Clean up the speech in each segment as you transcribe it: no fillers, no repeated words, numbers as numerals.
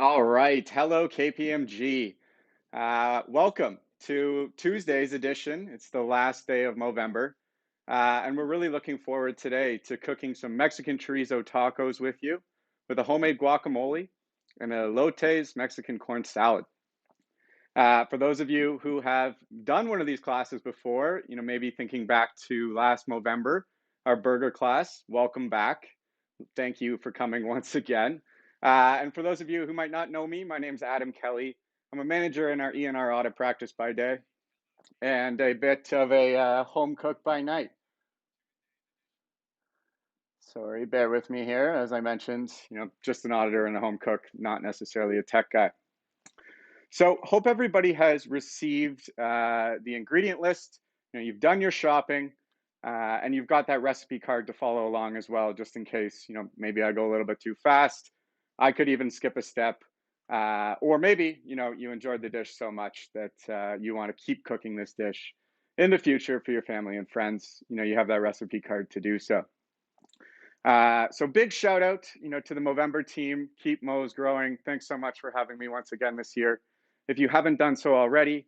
All right. Hello, KPMG. Welcome to Tuesday's edition. It's the last day of Movember. And we're really looking forward today to cooking some Mexican chorizo tacos with you with a homemade guacamole and a Elotes Mexican corn salad. For those of you who have done one of these classes before, maybe thinking back to last Movember, our burger class, welcome back. Thank you for coming once again. And for those of you who might not know me, my name's Adam Kelly. I'm a manager in our E&R audit practice by day and a bit of a home cook by night. Sorry, bear with me here. As I mentioned, just an auditor and a home cook, not necessarily a tech guy. So hope everybody has received the ingredient list. You've done your shopping and you've got that recipe card to follow along as well, just in case, maybe I go a little bit too fast. I could even skip a step. Or maybe, you enjoyed the dish so much that you want to keep cooking this dish in the future for your family and friends. You have that recipe card to do so. So big shout out, to the Movember team, Keep Mo's Growing. Thanks so much for having me once again this year. If you haven't done so already,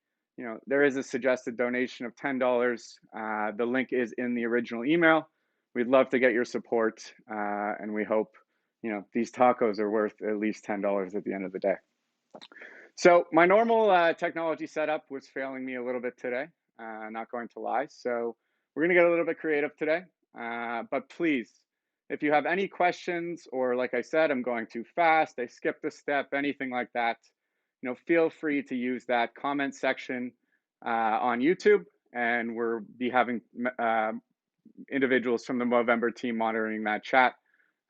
there is a suggested donation of $10. The link is in the original email. We'd love to get your support, and we hope, these tacos are worth at least $10 at the end of the day. So my normal technology setup was failing me a little bit today, not going to lie. So we're going to get a little bit creative today, but please, if you have any questions, or like I said, I'm going too fast, I skipped a step, anything like that, feel free to use that comment section on YouTube, and we'll be having individuals from the Movember team monitoring that chat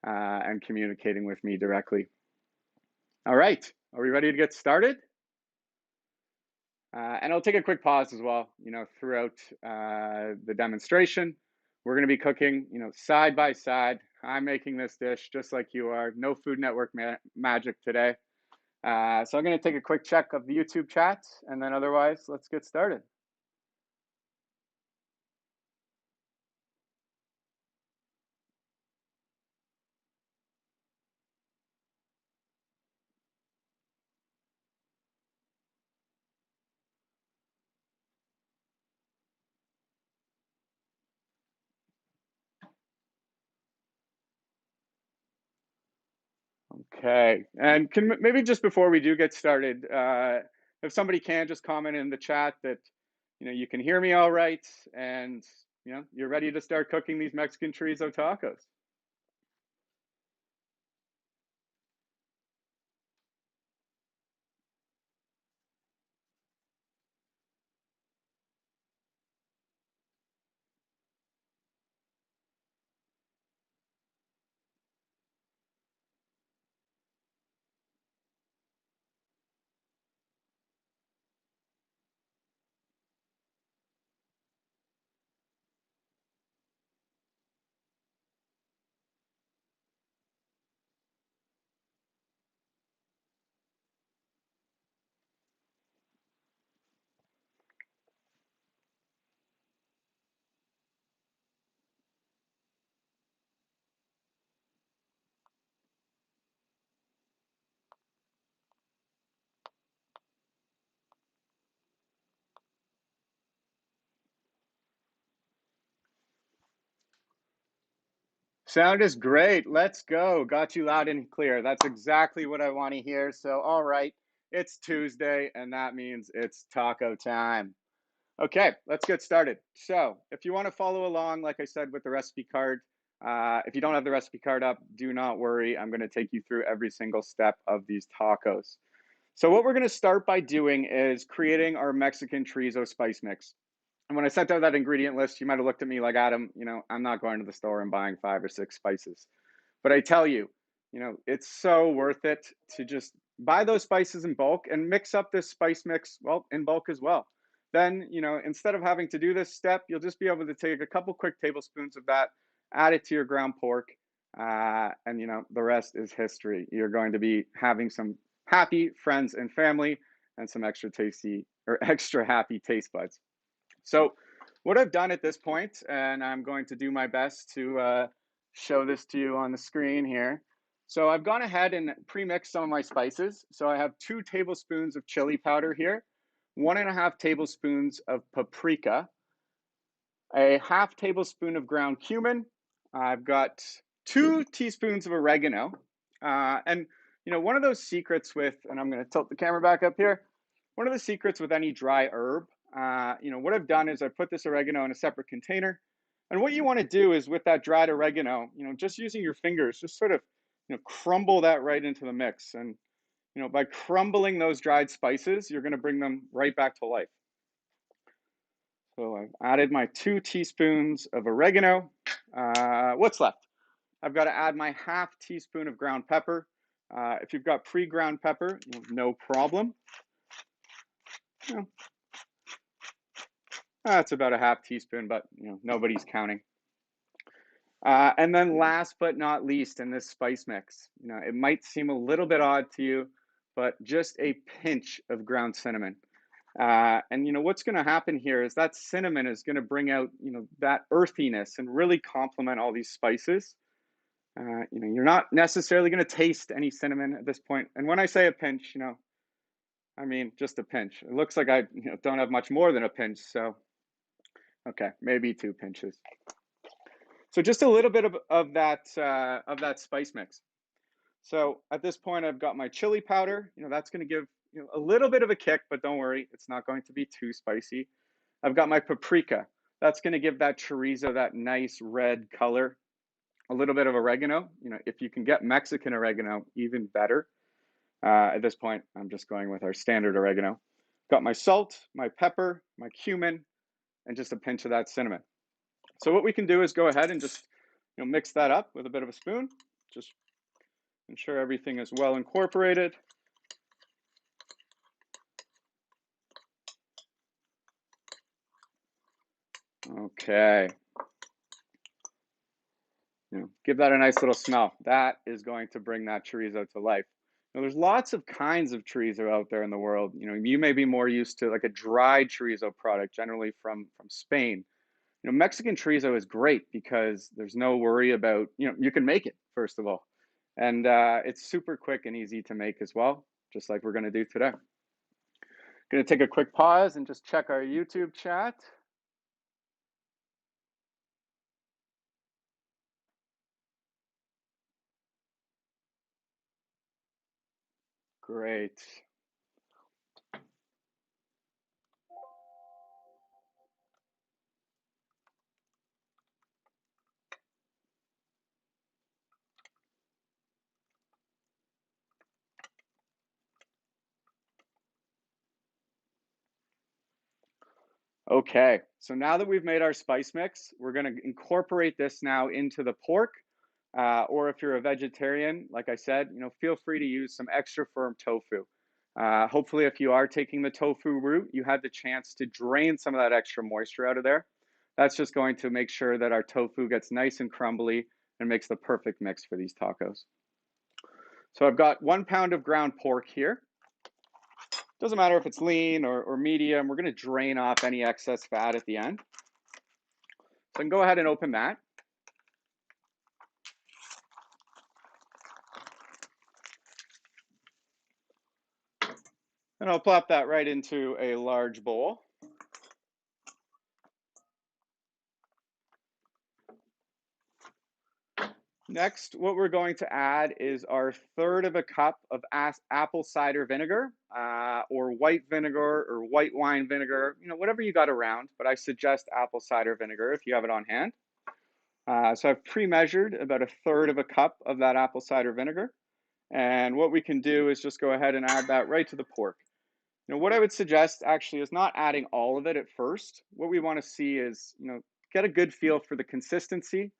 and communicating with me directly. All right, are we ready to get started? And I'll take a quick pause as well, throughout the demonstration. We're going to be cooking, side by side. I'm making this dish just like you are. No Food Network magic today. So I'm going to take a quick check of the YouTube chat, and then otherwise, let's get started. Okay, and maybe just before we do get started, if somebody can just comment in the chat that you can hear me all right, and you're ready to start cooking these Mexican chorizo tacos. Sound is great. Let's go. Got you loud and clear. That's exactly what I want to hear. So, all right, it's Tuesday, and that means it's taco time. Okay, let's get started. So, if you want to follow along, like I said, with the recipe card, if you don't have the recipe card up, do not worry. I'm going to take you through every single step of these tacos. So, what we're going to start by doing is creating our Mexican chorizo spice mix. And when I sent out that ingredient list, you might have looked at me like, Adam, I'm not going to the store and buying 5 or 6 spices. But I tell you, it's so worth it to just buy those spices in bulk and mix up this spice mix, well, in bulk as well. Then, instead of having to do this step, you'll just be able to take a couple quick tablespoons of that, add it to your ground pork, and, the rest is history. You're going to be having some happy friends and family and some extra tasty or extra happy taste buds. So what I've done at this point, and I'm going to do my best to show this to you on the screen here. So I've gone ahead and pre-mixed some of my spices. So I have 2 tablespoons of chili powder here, 1.5 tablespoons of paprika, a half tablespoon of ground cumin. I've got 2 teaspoons of oregano. And, one of those secrets with, and I'm going to tilt the camera back up here. One of the secrets with any dry herb, what I've done is I put this oregano in a separate container. And what you want to do is with that dried oregano, just using your fingers, just sort of, crumble that right into the mix. And, by crumbling those dried spices, you're going to bring them right back to life. So I've added my 2 teaspoons of oregano. What's left? I've got to add my half teaspoon of ground pepper. If you've got pre-ground pepper, no problem. That's about a half teaspoon, but nobody's counting. And then last but not least in this spice mix, it might seem a little bit odd to you, but just a pinch of ground cinnamon. And what's going to happen here is that cinnamon is going to bring out that earthiness and really complement all these spices. You're not necessarily going to taste any cinnamon at this point. And when I say a pinch, I mean just a pinch. It looks like I don't have much more than a pinch, so okay, maybe 2 pinches. So just a little bit of that spice mix. So at this point, I've got my chili powder. That's going to give a little bit of a kick, but don't worry, it's not going to be too spicy. I've got my paprika. That's going to give that chorizo that nice red color. A little bit of oregano. If you can get Mexican oregano, even better. At this point, I'm just going with our standard oregano. Got my salt, my pepper, my cumin, and just a pinch of that cinnamon. So what we can do is go ahead and just mix that up with a bit of a spoon. Just ensure everything is well incorporated. Okay. Give that a nice little smell. That is going to bring that chorizo to life. Now, there's lots of kinds of chorizo out there in the world. You may be more used to like a dried chorizo product, generally from Spain. Mexican chorizo is great because there's no worry about, you can make it, first of all. And it's super quick and easy to make as well, just like we're going to do today. Going to take a quick pause and just check our YouTube chat. Great. Okay, so now that we've made our spice mix, we're going to incorporate this now into the pork. Or if you're a vegetarian, like I said, feel free to use some extra firm tofu. Hopefully, if you are taking the tofu route, you had the chance to drain some of that extra moisture out of there. That's just going to make sure that our tofu gets nice and crumbly and makes the perfect mix for these tacos. So I've got 1 pound of ground pork here. Doesn't matter if it's lean or medium. We're going to drain off any excess fat at the end. So I can go ahead and open that. And I'll plop that right into a large bowl. Next, what we're going to add is our 1/3 of a cup of apple cider vinegar, or white vinegar or white wine vinegar, whatever you got around, but I suggest apple cider vinegar if you have it on hand. So I've pre-measured about a 1/3 of a cup of that apple cider vinegar. And what we can do is just go ahead and add that right to the pork. What I would suggest actually is not adding all of it at first. What we want to see is, get a good feel for the consistency.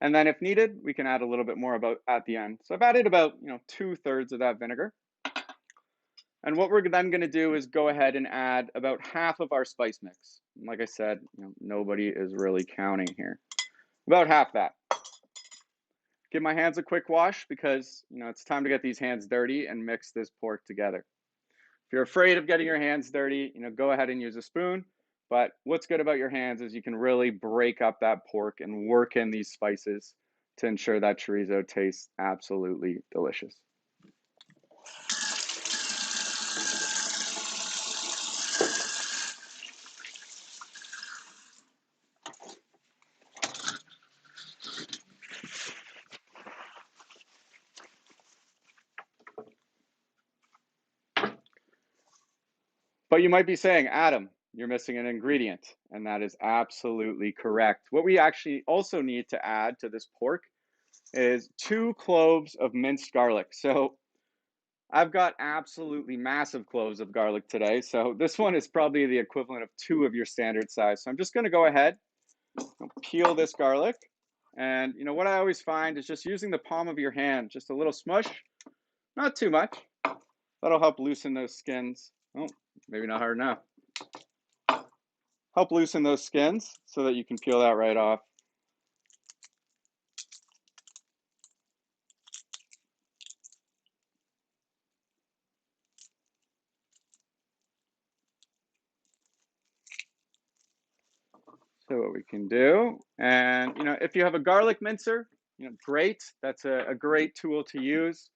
And then if needed, we can add a little bit more about at the end. So I've added about, 2/3 of that vinegar. And what we're then going to do is go ahead and add about half of our spice mix. And like I said, nobody is really counting here. About half that. Give my hands a quick wash because, it's time to get these hands dirty and mix this pork together. If you're afraid of getting your hands dirty, go ahead and use a spoon. But what's good about your hands is you can really break up that pork and work in these spices to ensure that chorizo tastes absolutely delicious. But you might be saying, Adam, you're missing an ingredient, and that is absolutely correct. What we actually also need to add to this pork is 2 cloves of minced garlic. So I've got absolutely massive cloves of garlic today. So this one is probably the equivalent of 2 of your standard size. So I'm just going to go ahead and peel this garlic. And what I always find is just using the palm of your hand, just a little smush, not too much. That'll help loosen those skins. Oh, maybe not hard enough. Help loosen those skins so that you can peel that right off. So what we can do, and if you have a garlic mincer, great. That's a great tool to use.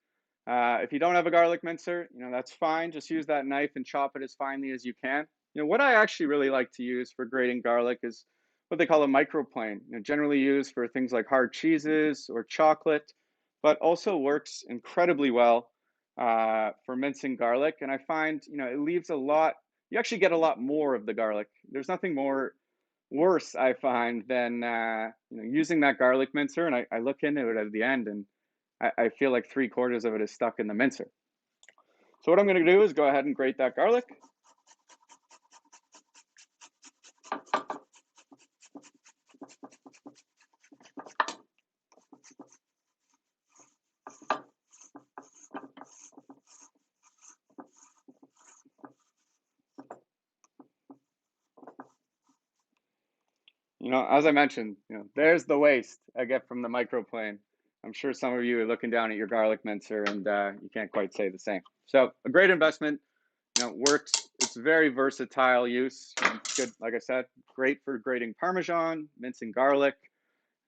If you don't have a garlic mincer, that's fine. Just use that knife and chop it as finely as you can. What I actually really like to use for grating garlic is what they call a microplane. Generally used for things like hard cheeses or chocolate, but also works incredibly well for mincing garlic. And I find, it leaves a lot. You actually get a lot more of the garlic. There's nothing more worse, I find, than using that garlic mincer. And I look into it at the end, and I feel like 3/4 of it is stuck in the mincer. So what I'm going to do is go ahead and grate that garlic. As I mentioned, there's the waste I get from the microplane. I'm sure some of you are looking down at your garlic mincer and you can't quite say the same. So a great investment, works. It's very versatile use. It's good, like I said, great for grating Parmesan, mincing garlic,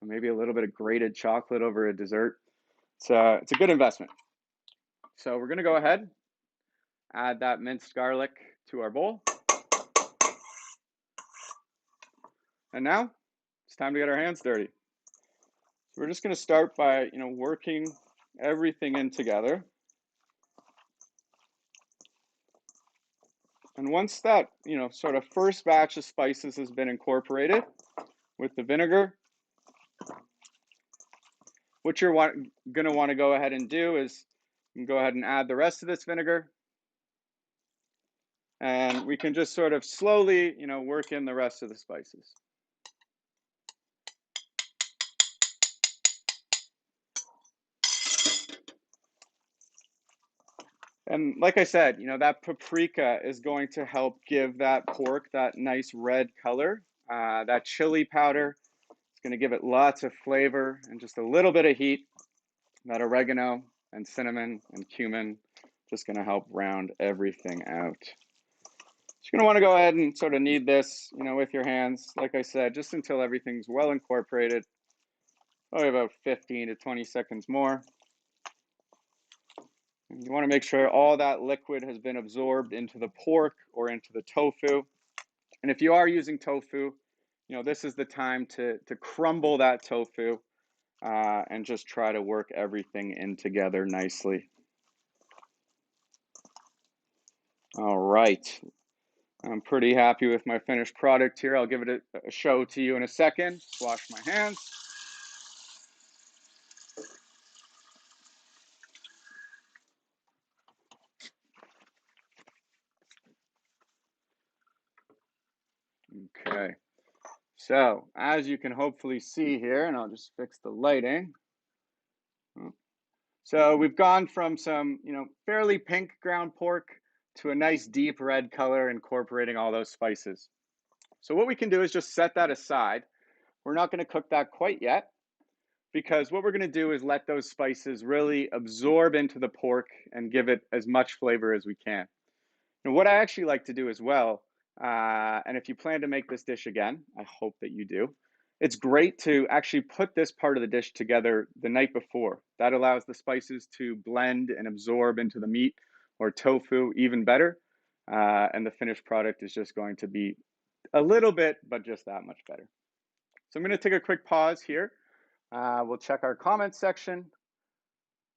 and maybe a little bit of grated chocolate over a dessert. It's a good investment. So we're going to go ahead, add that minced garlic to our bowl. And now it's time to get our hands dirty. So we're just going to start by, working everything in together. And once that, sort of first batch of spices has been incorporated with the vinegar, what you're going to want to go ahead and do is you can go ahead and add the rest of this vinegar. And we can just sort of slowly, work in the rest of the spices. And like I said, that paprika is going to help give that pork that nice red color. That chili powder is going to give it lots of flavor and just a little bit of heat. That oregano and cinnamon and cumin just going to help round everything out. You're going to want to go ahead and sort of knead this, with your hands, like I said, just until everything's well incorporated. Probably about 15 to 20 seconds more. And you want to make sure all that liquid has been absorbed into the pork or into the tofu. And if you are using tofu, this is the time to crumble that tofu and just try to work everything in together nicely. All right. I'm pretty happy with my finished product here. I'll give it a show to you in a second. Just wash my hands. Okay. So as you can hopefully see here, and I'll just fix the lighting. So we've gone from some, fairly pink ground pork to a nice deep red color, incorporating all those spices. So what we can do is just set that aside. We're not going to cook that quite yet, because what we're going to do is let those spices really absorb into the pork and give it as much flavor as we can. Now, what I actually like to do as well, and if you plan to make this dish again, I hope that you do, It's great to actually put this part of the dish together the night before. That allows the spices to blend and absorb into the meat or tofu even better. And the finished product is just going to be a little bit, but just that much better. So I'm going to take a quick pause here. We'll check our comments section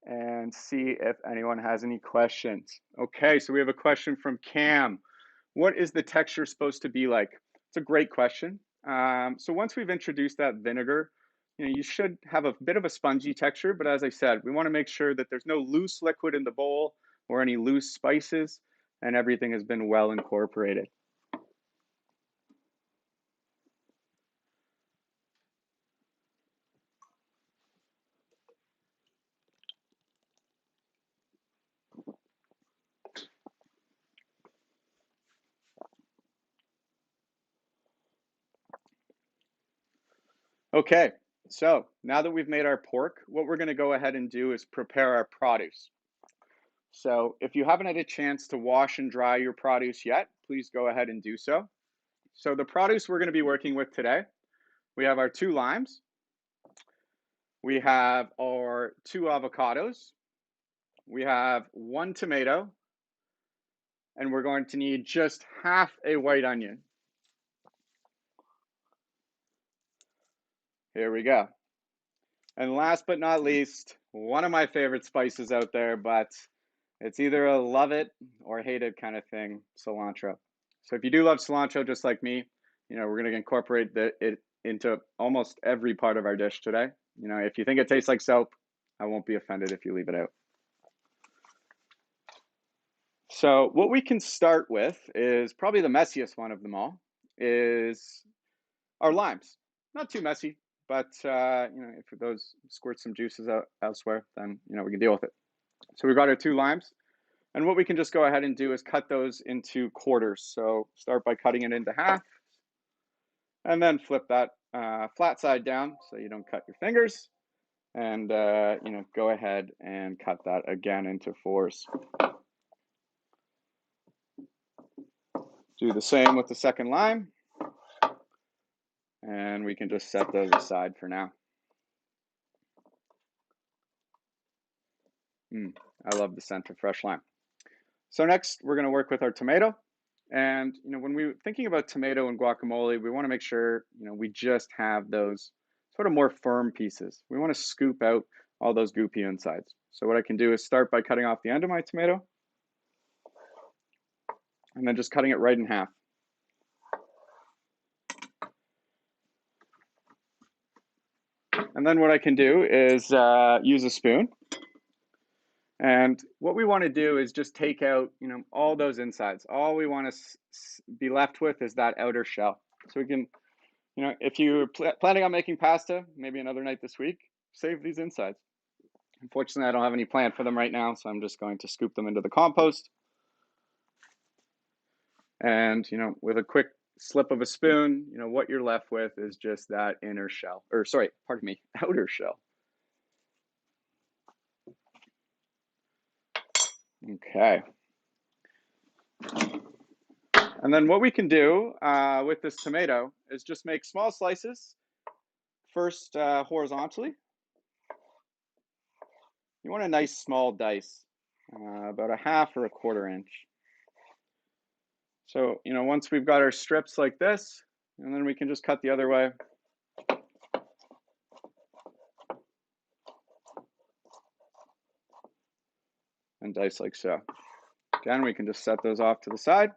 and see if anyone has any questions. Okay, so we have a question from Cam. What is the texture supposed to be like? It's a great question. So once we've introduced that vinegar, you should have a bit of a spongy texture, but as I said, we want to make sure that there's no loose liquid in the bowl or any loose spices, and everything has been well incorporated. Okay, so now that we've made our pork, what we're going to go ahead and do is prepare our produce. So if you haven't had a chance to wash and dry your produce yet, please go ahead and do so. So the produce we're going to be working with today, we have our 2 limes, we have our 2 avocados, we have 1 tomato, and we're going to need just half a white onion. Here we go. And last but not least, one of my favorite spices out there, but it's either a love it or hate it kind of thing, cilantro. So if you do love cilantro just like me, we're going to incorporate it into almost every part of our dish today. If you think it tastes like soap, I won't be offended if you leave it out. So what we can start with is probably the messiest one of them all, is our limes. Not too messy, but if those squirt some juices out elsewhere, then we can deal with it. So we've got our 2 limes, and what we can just go ahead and do is cut those into quarters. So start by cutting it into half, and then flip that flat side down so you don't cut your fingers, and go ahead and cut that again into 4s. Do the same with the second lime, and we can just set those aside for now. I love the scent of fresh lime. So next, we're going to work with our tomato. And when we're thinking about tomato and guacamole, we want to make sure we just have those sort of more firm pieces. We want to scoop out all those goopy insides. So what I can do is start by cutting off the end of my tomato, and then just cutting it right in half. And then what I can do is use a spoon. And what we want to do is just take out, all those insides. All we want to be left with is that outer shell. So we can, if you're planning on making pasta, maybe another night this week, save these insides. Unfortunately, I don't have any plan for them right now, so I'm just going to scoop them into the compost. And, with a quick slip of a spoon, what you're left with is just that inner shell, or sorry, pardon me, outer shell. Okay. And then what we can do with this tomato is just make small slices, first horizontally. You want a nice small dice, about a 1/2 or a 1/4 inch. So, once we've got our strips like this, and then we can just cut the other way. And dice like so. Again, we can just set those off to the side.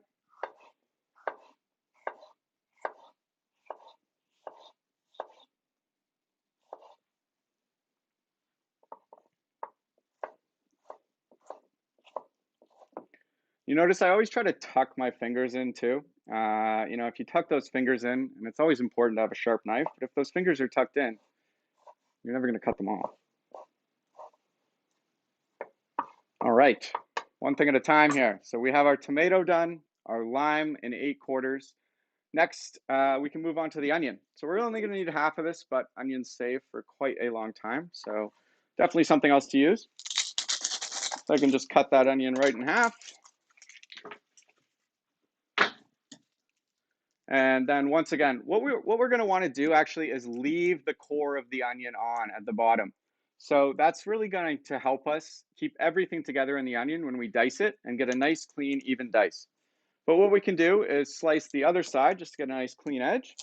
You notice I always try to tuck my fingers in too. If you tuck those fingers in, and it's always important to have a sharp knife, but if those fingers are tucked in, you're never going to cut them off. All right, one thing at a time here. So we have our tomato done, our lime in 8/4. Next, we can move on to the onion. So we're only going to need 1/2 of this, but onions stay for quite a long time. So definitely something else to use. So I can just cut that onion right in half. And then once again, what we're going to want to do actually is leave the core of the onion on at the bottom. So that's really going to help us keep everything together in the onion when we dice it and get a nice, clean, even dice. But what we can do is slice the other side just to get a nice clean edge.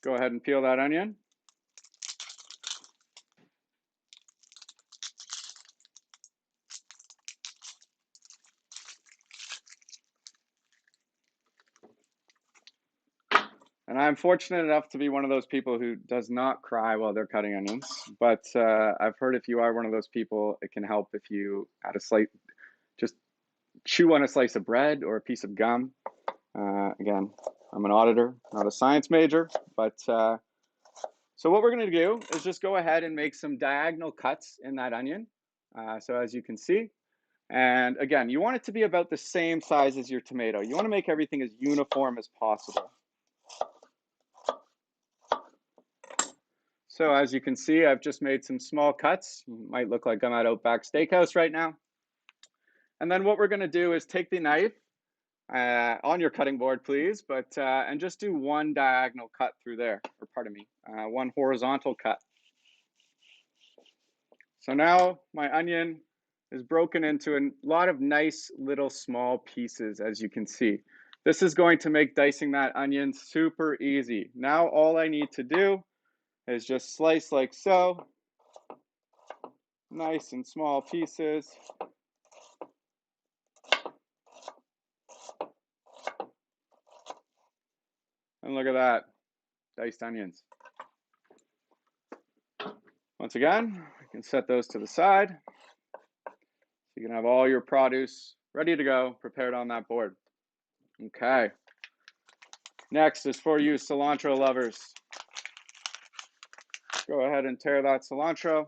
Go ahead and peel that onion. And I'm fortunate enough to be one of those people who does not cry while they're cutting onions. But I've heard if you are one of those people, it can help if you add a slight, just chew on a slice of bread or a piece of gum. Again, I'm an auditor, not a science major. But so what we're going to do is just go ahead and make some diagonal cuts in that onion. So as you can see, and again, you want it to be about the same size as your tomato. You want to make everything as uniform as possible. So as you can see, I've just made some small cuts. It might look like I'm at Outback Steakhouse right now. And then what we're going to do is take the knife on your cutting board, please, and just do one diagonal cut through there, or pardon me, one horizontal cut. So now my onion is broken into a lot of nice little small pieces, as you can see. This is going to make dicing that onion super easy. Now all I need to do is just slice like so, nice and small pieces. And look at that, diced onions. Once again, you can set those to the side. You can have all your produce ready to go, prepared on that board. Okay. Next is for you cilantro lovers. Go ahead and tear that cilantro.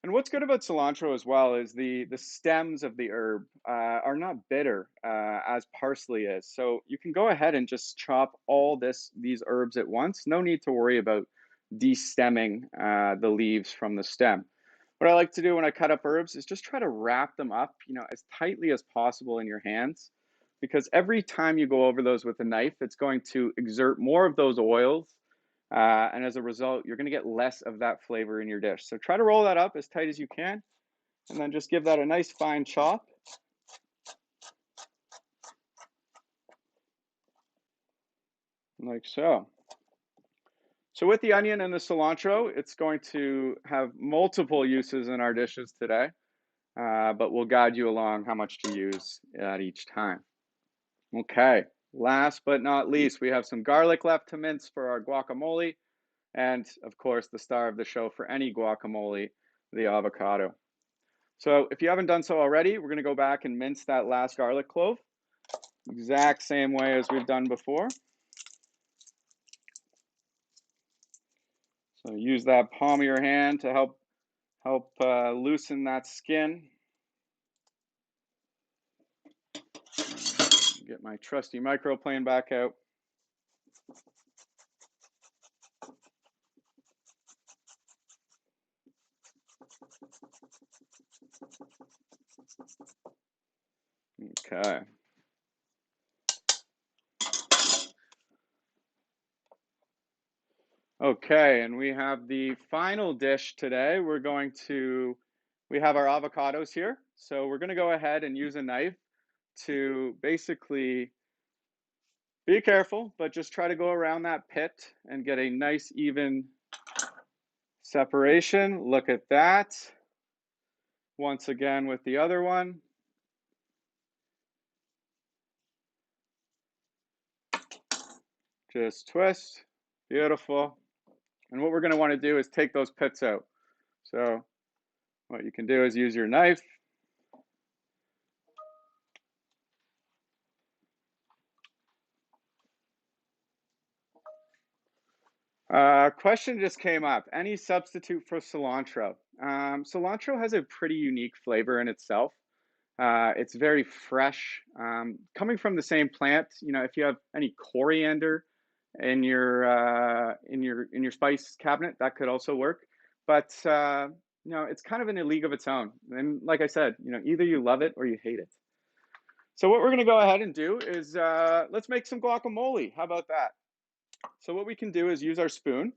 And what's good about cilantro as well is the stems of the herb are not bitter as parsley is. So you can go ahead and just chop all these herbs at once. No need to worry about de-stemming the leaves from the stem. What I like to do when I cut up herbs is just try to wrap them up, as tightly as possible in your hands, because every time you go over those with a knife, it's going to exert more of those oils. And as a result, you're going to get less of that flavor in your dish. So try to roll that up as tight as you can, and then just give that a nice fine chop. Like so. So with the onion and the cilantro, it's going to have multiple uses in our dishes today, but we'll guide you along how much to use at each time. Okay, last but not least, we have some garlic left to mince for our guacamole. And of course, the star of the show for any guacamole, the avocado. So if you haven't done so already, we're going to go back and mince that last garlic clove, exact same way as we've done before. So use that palm of your hand to help loosen that skin. Get my trusty microplane back out. Okay. Okay, and we have the final dish today. We have our avocados here. So we're going to go ahead and use a knife to basically be careful, but just try to go around that pit and get a nice even separation. Look at that. Once again with the other one. Just twist. Beautiful. And what we're going to want to do is take those pits out. So what you can do is use your knife. Question just came up. Any substitute for cilantro? Cilantro has a pretty unique flavor in itself. It's very fresh. Coming from the same plant, if you have any coriander in your spice cabinet, that could also work. But it's kind of in a league of its own. And like I said, either you love it or you hate it. So what we're going to go ahead and do is let's make some guacamole. How about that? So what we can do is use our spoon,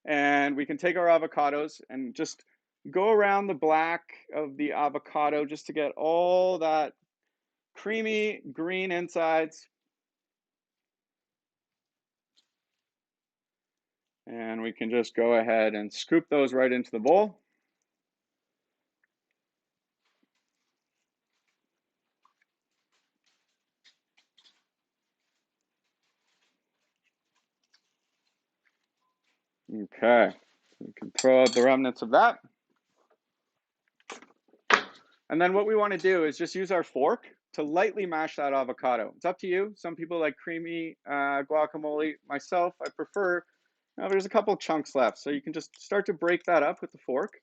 and we can take our avocados and just go around the black of the avocado just to get all that creamy green insides. And we can just go ahead and scoop those right into the bowl. Okay, we can throw out the remnants of that. And then what we want to do is just use our fork to lightly mash that avocado. It's up to you. Some people like creamy guacamole. Myself, I prefer, there's a couple chunks left. So you can just start to break that up with the fork.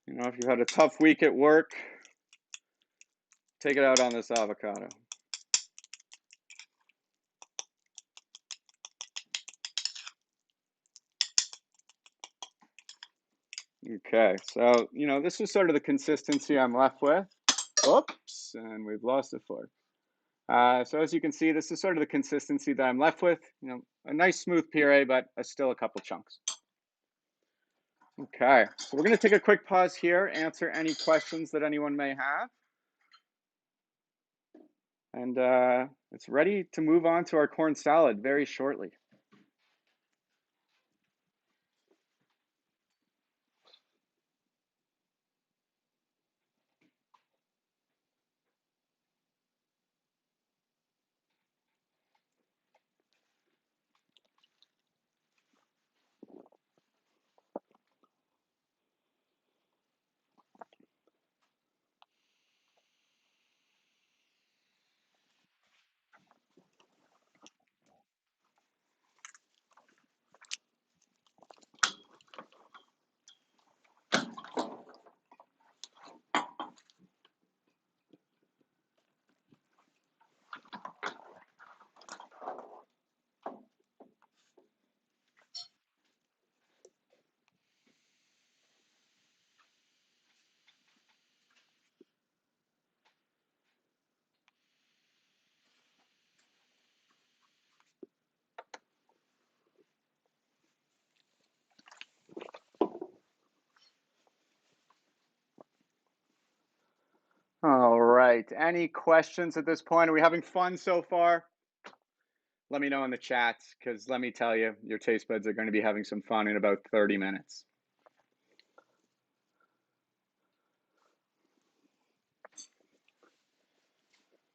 If you had a tough week at work, take it out on this avocado. Okay, so, this is sort of the consistency I'm left with. Oops, and we've lost the fork. So as you can see, this is sort of the consistency that I'm left with. A nice smooth puree, but still a couple chunks. Okay, so we're going to take a quick pause here, answer any questions that anyone may have. And it's ready to move on to our corn salad very shortly. All right, any questions at this point? Are we having fun so far? Let me know in the chat, because let me tell you, your taste buds are going to be having some fun in about 30 minutes.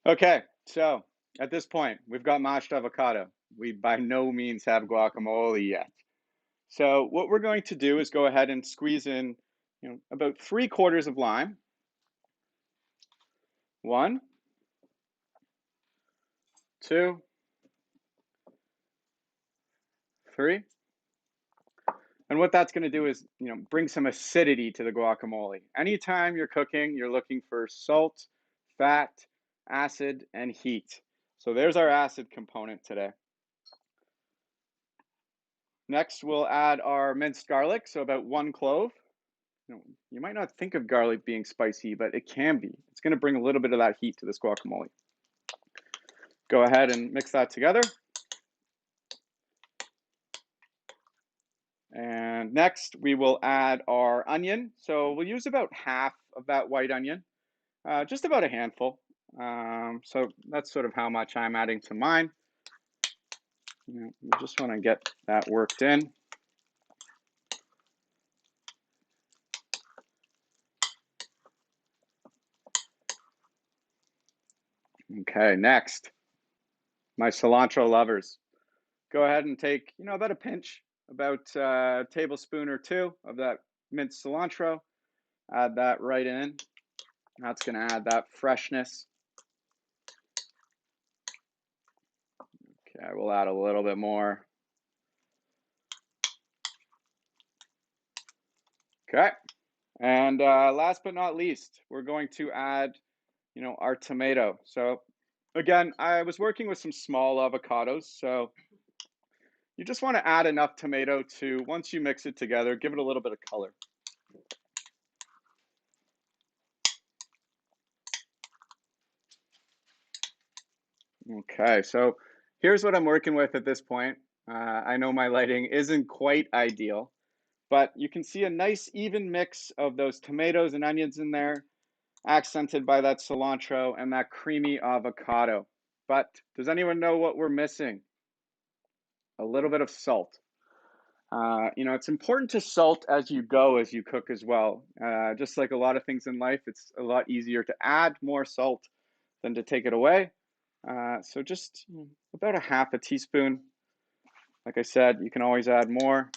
Okay, so at this point, we've got mashed avocado. We by no means have guacamole yet. So what we're going to do is go ahead and squeeze in, about 3/4 of lime. 1, 2, 3. And what that's going to do is, bring some acidity to the guacamole. Anytime you're cooking, you're looking for salt, fat, acid, and heat. So there's our acid component today. Next, we'll add our minced garlic, so about 1 clove. You might not think of garlic being spicy, but it can be. It's going to bring a little bit of that heat to this guacamole. Go ahead and mix that together. And next, we will add our onion. So we'll use about half of that white onion, just about a handful. So that's sort of how much I'm adding to mine. We just want to get that worked in. Okay, next, my cilantro lovers. Go ahead and take, about a pinch, about a tablespoon or 2 of that minced cilantro. Add that right in. That's going to add that freshness. Okay, we'll add a little bit more. Okay, and last but not least, we're going to add, our tomato. So again, I was working with some small avocados, so You just want to add enough tomato to, once you mix it together, give it a little bit of color. Okay, so here's what I'm working with at this point. I know my lighting isn't quite ideal, but you can see a nice even mix of those tomatoes and onions in there, accented by that cilantro and that creamy avocado. But does anyone know what we're missing? A little bit of salt. It's important to salt as you go as you cook as well. Just like a lot of things in life, it's a lot easier to add more salt than to take it away. So just about a half a teaspoon. Like I said, you can always add more.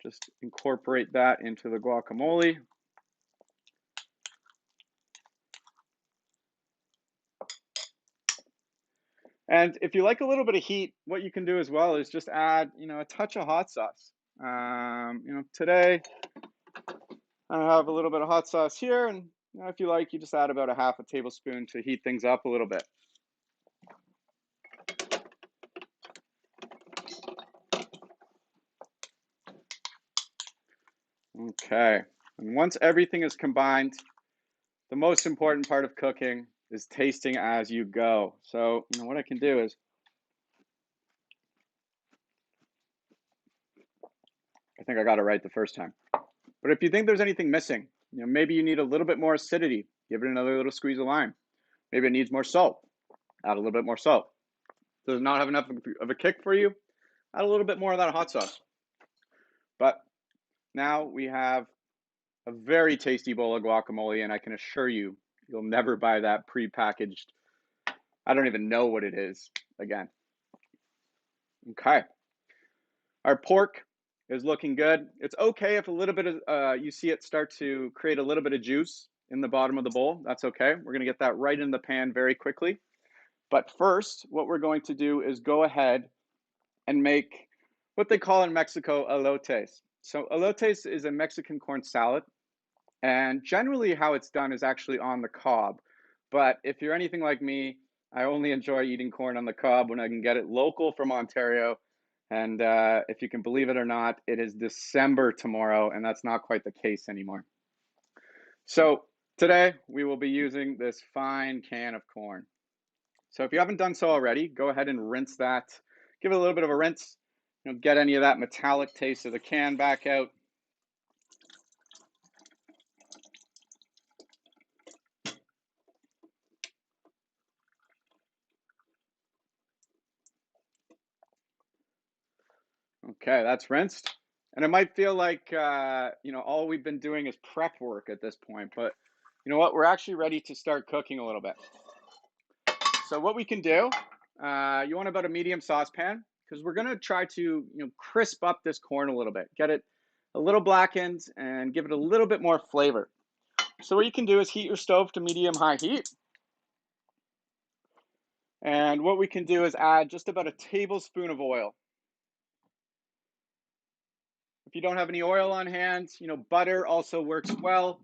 Just incorporate that into the guacamole. And if you like a little bit of heat, what you can do as well is just add, a touch of hot sauce. Today I have a little bit of hot sauce here, and if you like, you just add about a half a tablespoon to heat things up a little bit. Okay, and once everything is combined, the most important part of cooking is tasting as you go. So, what I can do is, I think I got it right the first time. But if you think there's anything missing, maybe you need a little bit more acidity, give it another little squeeze of lime. Maybe it needs more salt, add a little bit more salt. Does it not have enough of a kick for you? Add a little bit more of that hot sauce. But now we have a very tasty bowl of guacamole, and I can assure you, you'll never buy that prepackaged. I don't even know what it is again. Okay. Our pork is looking good. It's okay if a little bit of, you see it start to create a little bit of juice in the bottom of the bowl. That's okay. We're going to get that right in the pan very quickly. But first, what we're going to do is go ahead and make what they call in Mexico elotes. So elotes is a Mexican corn salad. And generally how it's done is actually on the cob. But if you're anything like me, I only enjoy eating corn on the cob when I can get it local from Ontario. And if you can believe it or not, it is December tomorrow, and that's not quite the case anymore. So today we will be using this fine can of corn. So if you haven't done so already, go ahead and rinse that. Give it a little bit of a rinse. Get any of that metallic taste of the can back out. Okay, that's rinsed. And it might feel like, all we've been doing is prep work at this point, but you know what? We're actually ready to start cooking a little bit. So what we can do, you want about a medium saucepan, because we're going to try to, crisp up this corn a little bit, get it a little blackened and give it a little bit more flavor. So what you can do is heat your stove to medium-high heat. And what we can do is add just about a tablespoon of oil. If you don't have any oil on hand, butter also works well.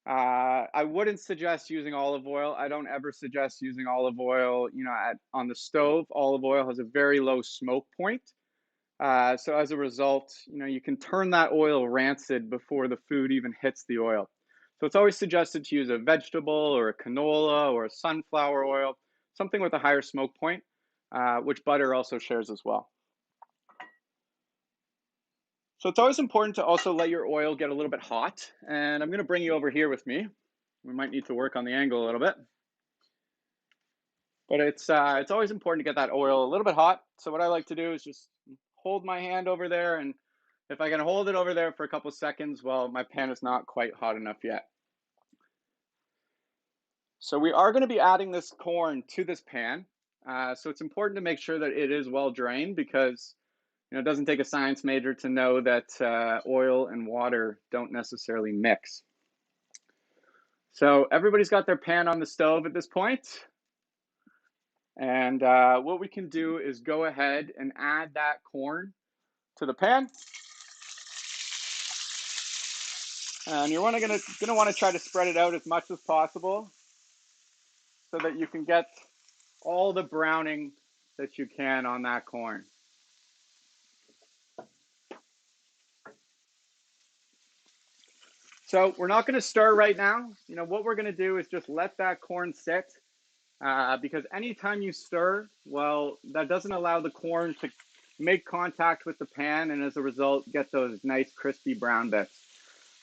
I wouldn't suggest using olive oil. I don't ever suggest using olive oil, on the stove. Olive oil has a very low smoke point. So as a result, you can turn that oil rancid before the food even hits the oil. So it's always suggested to use a vegetable or a canola or a sunflower oil, something with a higher smoke point, which butter also shares as well. So it's always important to also let your oil get a little bit hot. And I'm going to bring you over here with me. We might need to work on the angle a little bit. But it's always important to get that oil a little bit hot. So what I like to do is just hold my hand over there. And if I can hold it over there for a couple seconds, well, my pan is not quite hot enough yet. So we are going to be adding this corn to this pan. So it's important to make sure that it is well drained, because it doesn't take a science major to know that oil and water don't necessarily mix. So everybody's got their pan on the stove at this point. And what we can do is go ahead and add that corn to the pan. And you're gonna want to try to spread it out as much as possible so that you can get all the browning that you can on that corn. So we're not going to stir right now. What we're going to do is just let that corn sit because anytime you stir, well, that doesn't allow the corn to make contact with the pan and as a result, get those nice crispy brown bits.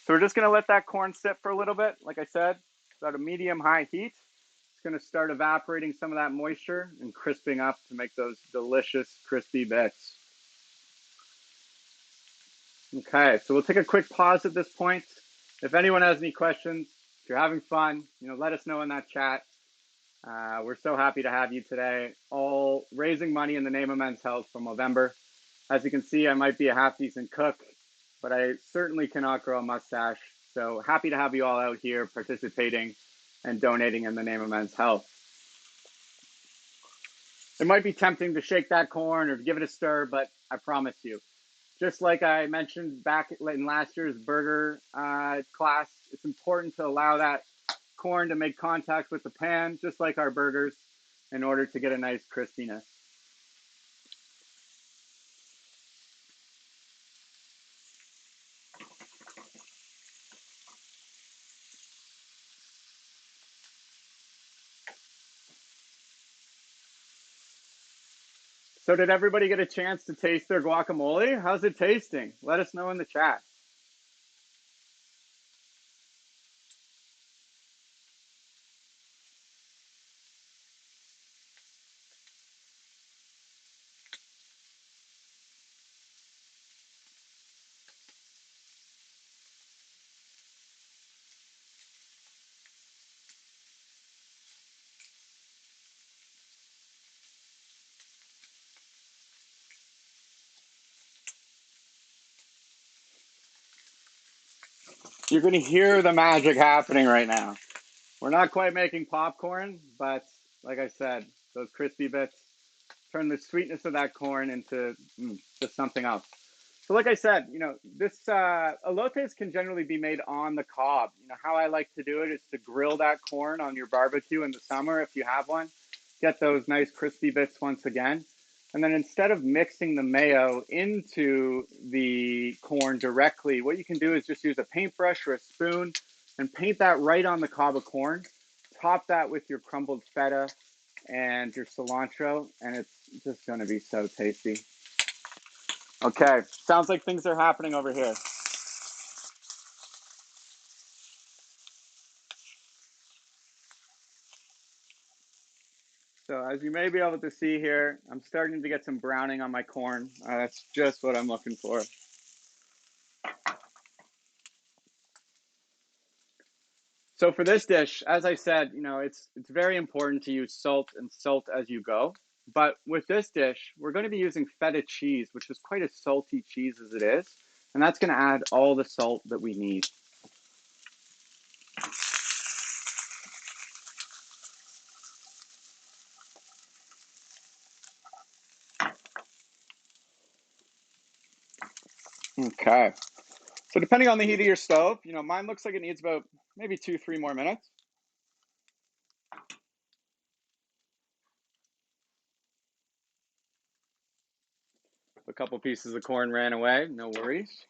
So we're just going to let that corn sit for a little bit. Like I said, about a medium-high heat. It's going to start evaporating some of that moisture and crisping up to make those delicious crispy bits. Okay, so we'll take a quick pause at this point. If anyone has any questions, if you're having fun, let us know in that chat. We're so happy to have you today, all raising money in the name of men's health for Movember. As you can see, I might be a half-decent cook, but I certainly cannot grow a mustache. So happy to have you all out here participating and donating in the name of men's health. It might be tempting to shake that corn or to give it a stir, but I promise you, just like I mentioned back in last year's burger class, it's important to allow that corn to make contact with the pan, just like our burgers, in order to get a nice crispiness. So did everybody get a chance to taste their guacamole? How's it tasting? Let us know in the chat. You're going to hear the magic happening right now. We're not quite making popcorn, but like I said, those crispy bits turn the sweetness of that corn into just something else. So like I said, this elotes can generally be made on the cob. How I like to do it is to grill that corn on your barbecue in the summer if you have one. Get those nice crispy bits once again. And then instead of mixing the mayo into the corn directly, what you can do is just use a paintbrush or a spoon and paint that right on the cob of corn. Top that with your crumbled feta and your cilantro, and it's just going to be so tasty. Okay, sounds like things are happening over here. So as you may be able to see here, I'm starting to get some browning on my corn. That's just what I'm looking for. So for this dish, as I said, it's very important to use salt and salt as you go. But with this dish, we're going to be using feta cheese, which is quite a salty cheese as it is. And that's going to add all the salt that we need. Okay. So depending on the heat of your stove, mine looks like it needs about maybe 2-3 more minutes. A couple pieces of corn ran away, no worries.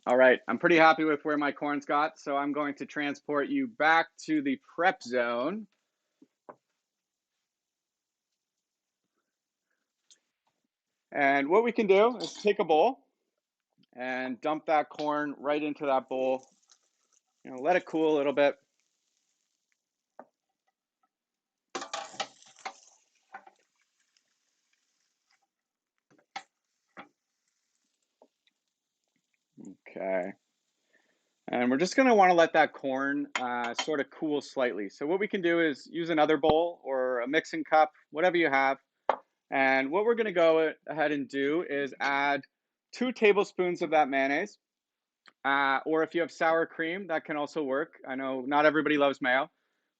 All right, I'm pretty happy with where my corn's got, so I'm going to transport you back to the prep zone. And what we can do is take a bowl and dump that corn right into that bowl. Let it cool a little bit. Okay. And we're just going to want to let that corn sort of cool slightly. So what we can do is use another bowl or a mixing cup, whatever you have. And what we're going to go ahead and do is add 2 tablespoons of that mayonnaise. Or if you have sour cream, that can also work. I know not everybody loves mayo,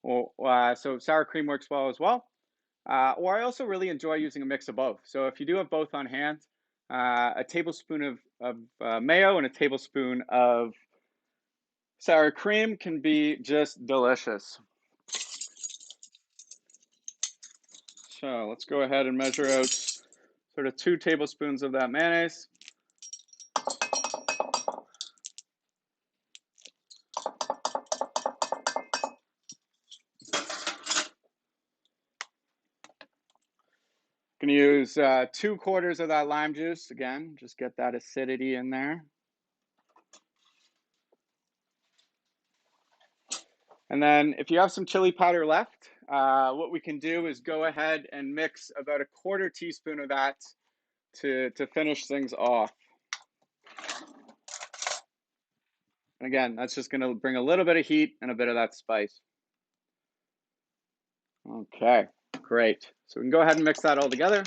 so sour cream works well as well. Or I also really enjoy using a mix of both. So if you do have both on hand, a tablespoon of mayo and a tablespoon of Sour cream can be just delicious. So let's go ahead and measure out sort of 2 tablespoons of that mayonnaise. Gonna use 2/4 of that lime juice again, just get that acidity in there. And then if you have some chili powder left, what we can do is go ahead and mix about 1/4 teaspoon of that to finish things off. And again, that's just gonna bring a little bit of heat and a bit of that spice. Okay, great. So we can go ahead and mix that all together.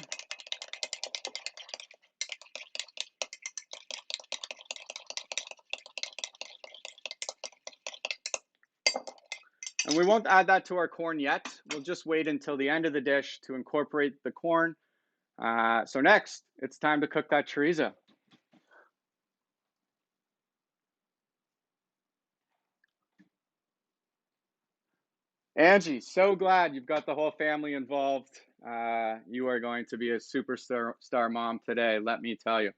And we won't add that to our corn yet. We'll just wait until the end of the dish to incorporate the corn. So next, it's time to cook that chorizo. Angie, so glad you've got the whole family involved. You are going to be a superstar mom today, let me tell you.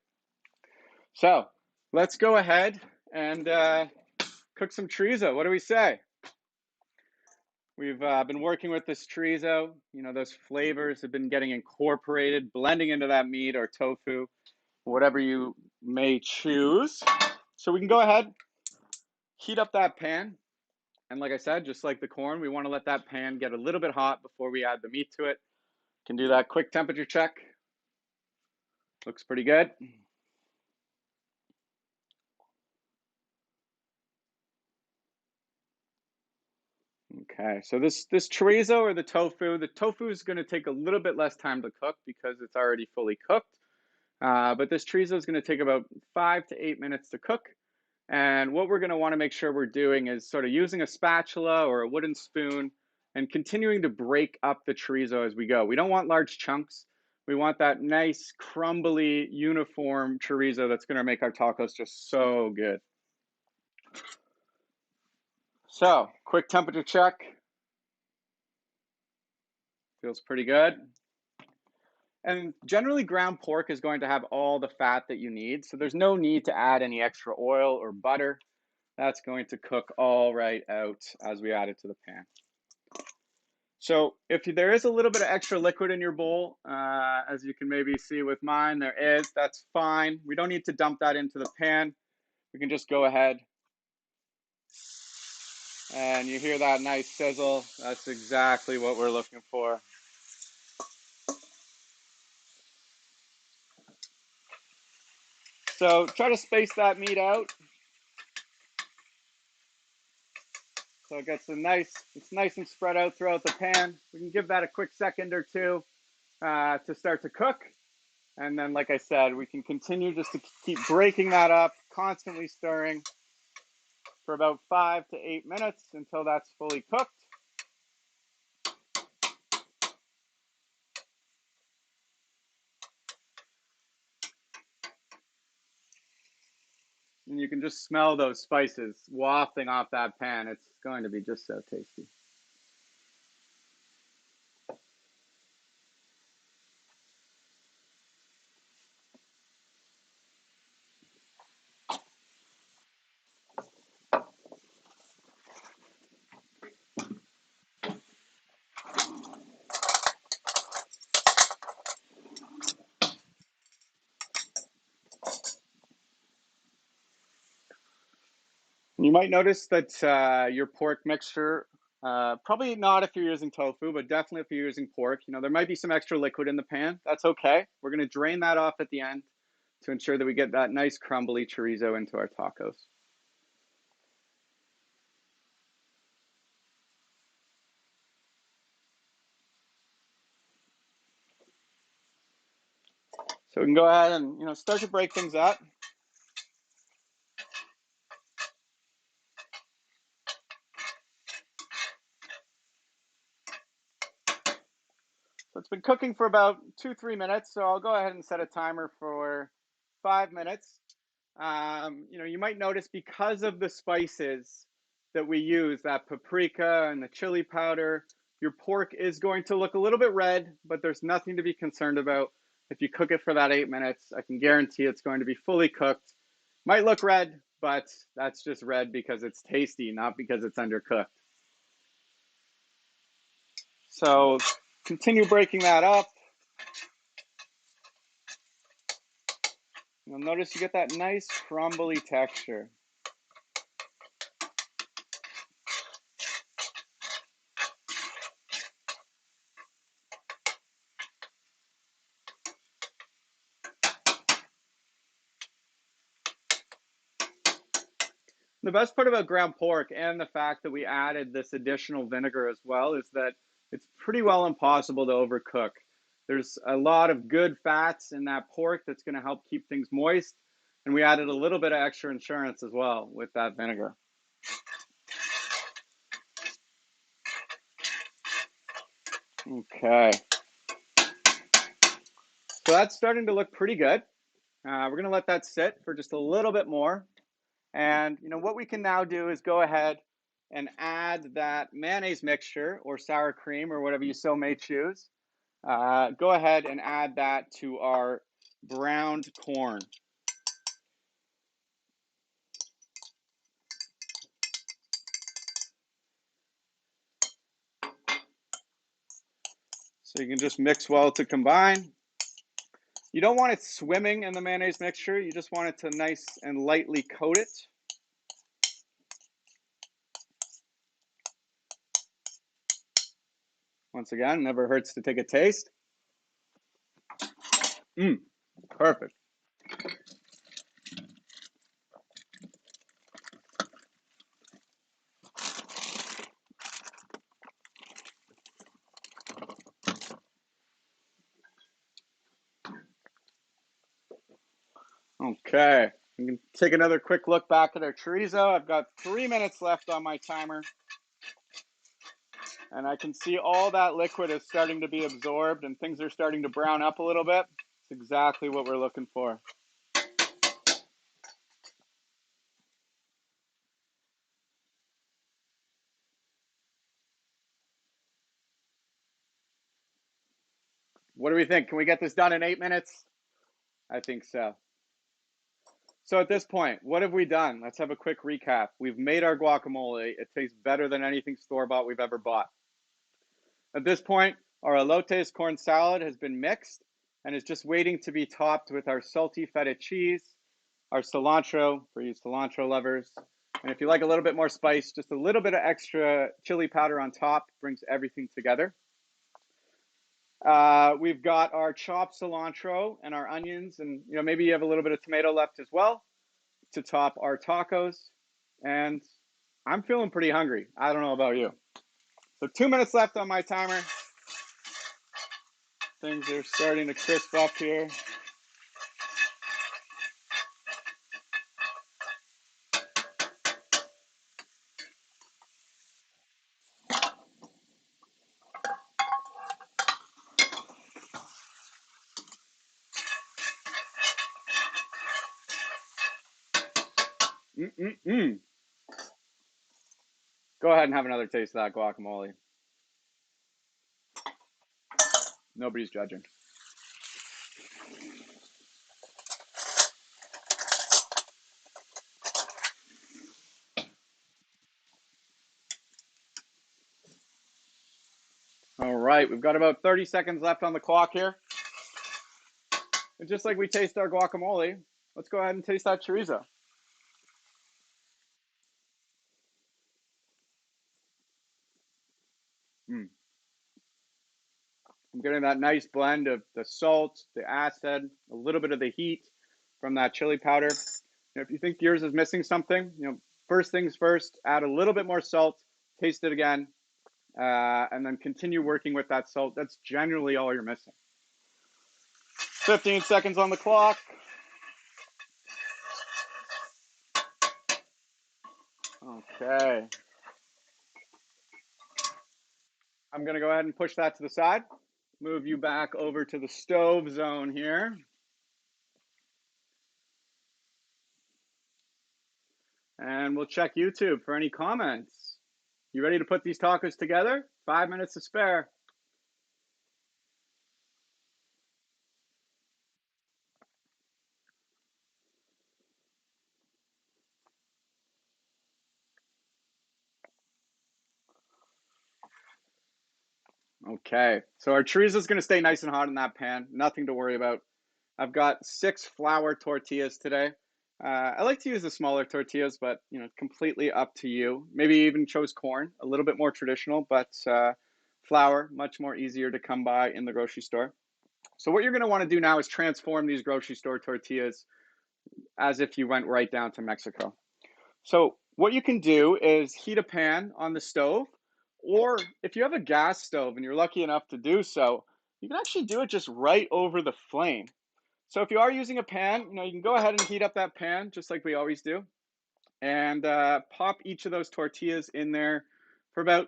So let's go ahead and cook some chorizo. What do we say? We've been working with this chorizo. You know, those flavors have been getting incorporated, blending into that meat or tofu, whatever you may choose. So we can go ahead, heat up that pan. And like I said, just like the corn, we want to let that pan get a little bit hot before we add the meat to it. Can do that quick temperature check. Looks pretty good. Okay, so this chorizo or the tofu is going to take a little bit less time to cook because it's already fully cooked. But this chorizo is going to take about 5 to 8 minutes to cook. And what we're going to want to make sure we're doing is sort of using a spatula or a wooden spoon and continuing to break up the chorizo as we go. We don't want large chunks. We want that nice, crumbly, uniform chorizo that's going to make our tacos just so good. So, quick temperature check. Feels pretty good. And generally, ground pork is going to have all the fat that you need. So there's no need to add any extra oil or butter. That's going to cook all right out as we add it to the pan. So if there is a little bit of extra liquid in your bowl, as you can maybe see with mine, there is, that's fine. We don't need to dump that into the pan. We can just go ahead and you hear that nice sizzle. That's exactly what we're looking for. So try to space that meat out so it gets it's nice and spread out throughout the pan. We can give that a quick second or two to start to cook. And then, like I said, we can continue just to keep breaking that up, constantly stirring for about 5 to 8 minutes until that's fully cooked. And you can just smell those spices wafting off that pan. It's going to be just so tasty. You might notice that your pork mixture, probably not if you're using tofu, but definitely if you're using pork, you know, there might be some extra liquid in the pan. That's okay. We're going to drain that off at the end to ensure that we get that nice crumbly chorizo into our tacos. So we can go ahead and, you know, start to break things up. So it's been cooking for about 2, 3 minutes. So I'll go ahead and set a timer for 5 minutes. You might notice because of the spices that we use, that paprika and the chili powder, your pork is going to look a little bit red, but there's nothing to be concerned about. If you cook it for that 8 minutes, I can guarantee it's going to be fully cooked. Might look red, but that's just red because it's tasty, not because it's undercooked. So continue breaking that up. You'll notice you get that nice crumbly texture. The best part about ground pork and the fact that we added this additional vinegar as well is that it's pretty well impossible to overcook. There's a lot of good fats in that pork that's going to help keep things moist. And we added a little bit of extra insurance as well with that vinegar. Okay. So that's starting to look pretty good. We're going to let that sit for just a little bit more. And what we can now do is go ahead and add that mayonnaise mixture or sour cream or whatever you so may choose. Go ahead and add that to our browned corn. So you can just mix well to combine. You don't want it swimming in the mayonnaise mixture. You just want it to nice and lightly coat it. Once again, never hurts to take a taste. Perfect. Okay, we can take another quick look back at our chorizo. I've got 3 minutes left on my timer. And I can see all that liquid is starting to be absorbed and things are starting to brown up a little bit. It's exactly what we're looking for. What do we think? Can we get this done in 8 minutes? I think so. So at this point, what have we done? Let's have a quick recap. We've made our guacamole. It tastes better than anything store-bought we've ever bought. At this point, our elotes corn salad has been mixed and is just waiting to be topped with our salty feta cheese, our cilantro for you cilantro lovers. And if you like a little bit more spice, just a little bit of extra chili powder on top brings everything together. We've got our chopped cilantro and our onions, and maybe you have a little bit of tomato left as well to top our tacos. And I'm feeling pretty hungry. I don't know about you. So 2 minutes left on my timer. Things are starting to crisp up here. Go ahead and have another taste of that guacamole. Nobody's judging. All right, we've got about 30 seconds left on the clock here. And just like we taste our guacamole, let's go ahead and taste that chorizo. I'm getting that nice blend of the salt, the acid, a little bit of the heat from that chili powder. If you think yours is missing something, first things first, add a little bit more salt, taste it again, and then continue working with that salt. That's generally all you're missing. 15 seconds on the clock. Okay. I'm going to go ahead and push that to the side. Move you back over to the stove zone here. And we'll check YouTube for any comments. You ready to put these tacos together? 5 minutes to spare. Okay, so our chorizo is going to stay nice and hot in that pan. Nothing to worry about. I've got 6 flour tortillas today. I like to use the smaller tortillas, but completely up to you. Maybe even chose corn, a little bit more traditional, but flour, much more easier to come by in the grocery store. So what you're going to want to do now is transform these grocery store tortillas as if you went right down to Mexico. So what you can do is heat a pan on the stove, or if you have a gas stove and you're lucky enough to do so, you can actually do it just right over the flame. So if you are using a pan, you can go ahead and heat up that pan just like we always do, and pop each of those tortillas in there for about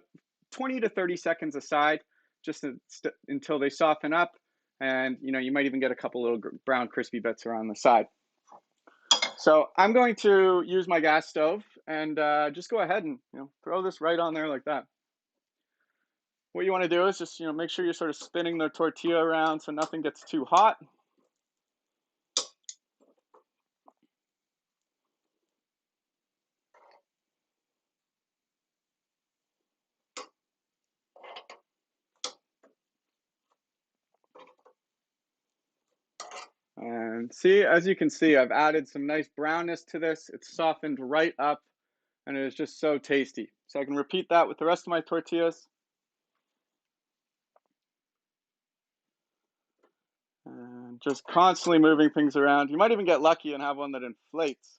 20 to 30 seconds aside, just until they soften up, and you might even get a couple little brown crispy bits around the side. So I'm going to use my gas stove and just go ahead and throw this right on there like that. What you want to do is just make sure you're sort of spinning the tortilla around so nothing gets too hot. And see, as you can see, I've added some nice brownness to this. It's softened right up, and it is just so tasty. So I can repeat that with the rest of my tortillas. And just constantly moving things around. You might even get lucky and have one that inflates.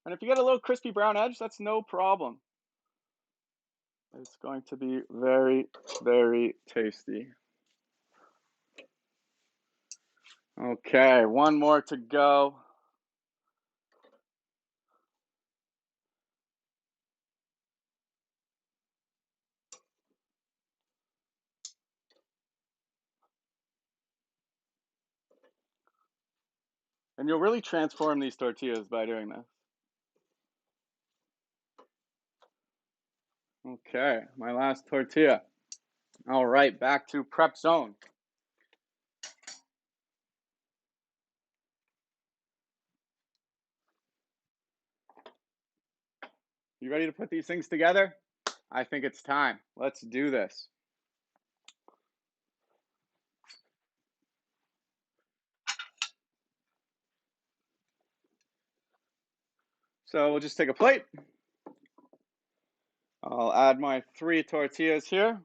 And if you get a little crispy brown edge, that's no problem. It's going to be very, very tasty. Okay, one more to go. And you'll really transform these tortillas by doing this. Okay, my last tortilla. All right, back to prep zone. You ready to put these things together? I think it's time. Let's do this. So we'll just take a plate. I'll add my 3 tortillas here.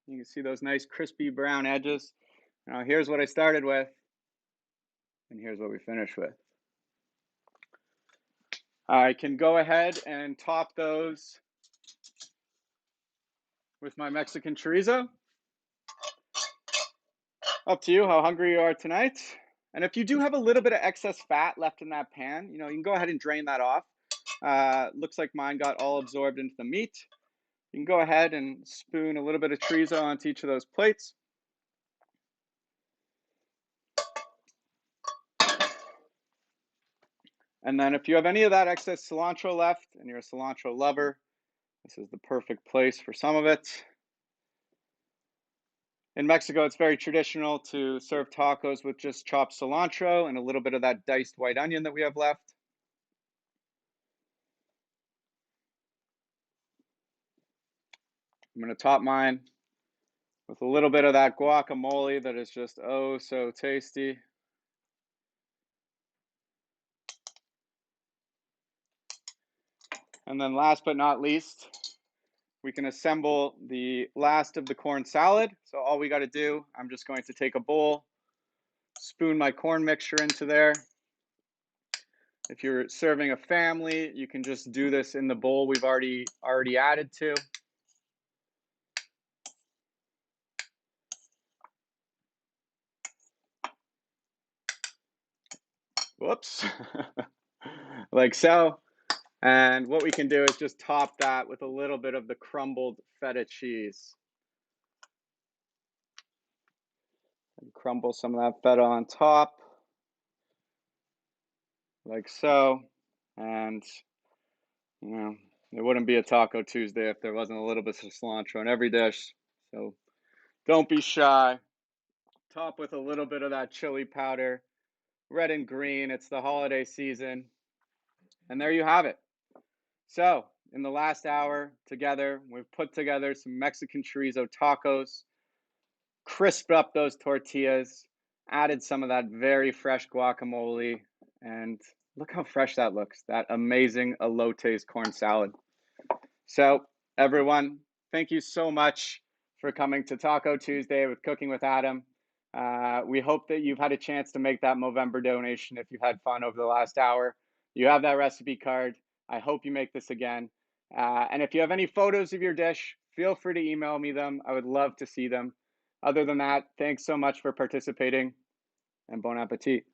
You can see those nice crispy brown edges. Now here's what I started with, and here's what we finished with. I can go ahead and top those with my Mexican chorizo. Up to you how hungry you are tonight. And if you do have a little bit of excess fat left in that pan, you can go ahead and drain that off. Looks like mine got all absorbed into the meat. You can go ahead and spoon a little bit of chorizo onto each of those plates. And then if you have any of that excess cilantro left and you're a cilantro lover, this is the perfect place for some of it. In Mexico, it's very traditional to serve tacos with just chopped cilantro and a little bit of that diced white onion that we have left. I'm going to top mine with a little bit of that guacamole that is just oh so tasty. And then last but not least, we can assemble the last of the corn salad. So all we got to do, I'm just going to take a bowl, spoon my corn mixture into there. If you're serving a family, you can just do this in the bowl we've already added to. Whoops. Like so. And what we can do is just top that with a little bit of the crumbled feta cheese. And crumble some of that feta on top. like so. And, you know, it wouldn't be a Taco Tuesday if there wasn't a little bit of cilantro in every dish. So don't be shy. Top with a little bit of that chili powder, red and green. It's the holiday season. And there you have it. So, in the last hour together, we've put together some Mexican chorizo tacos, crisped up those tortillas, added some of that very fresh guacamole, and look how fresh that looks. That amazing Elotes corn salad. So, everyone, thank you so much for coming to Taco Tuesday with Cooking with Adam. We hope that you've had a chance to make that Movember donation if you've had fun over the last hour. You have that recipe card. I hope you make this again. And if you have any photos of your dish, feel free to email me them. I would love to see them. Other than that, thanks so much for participating and bon appetit.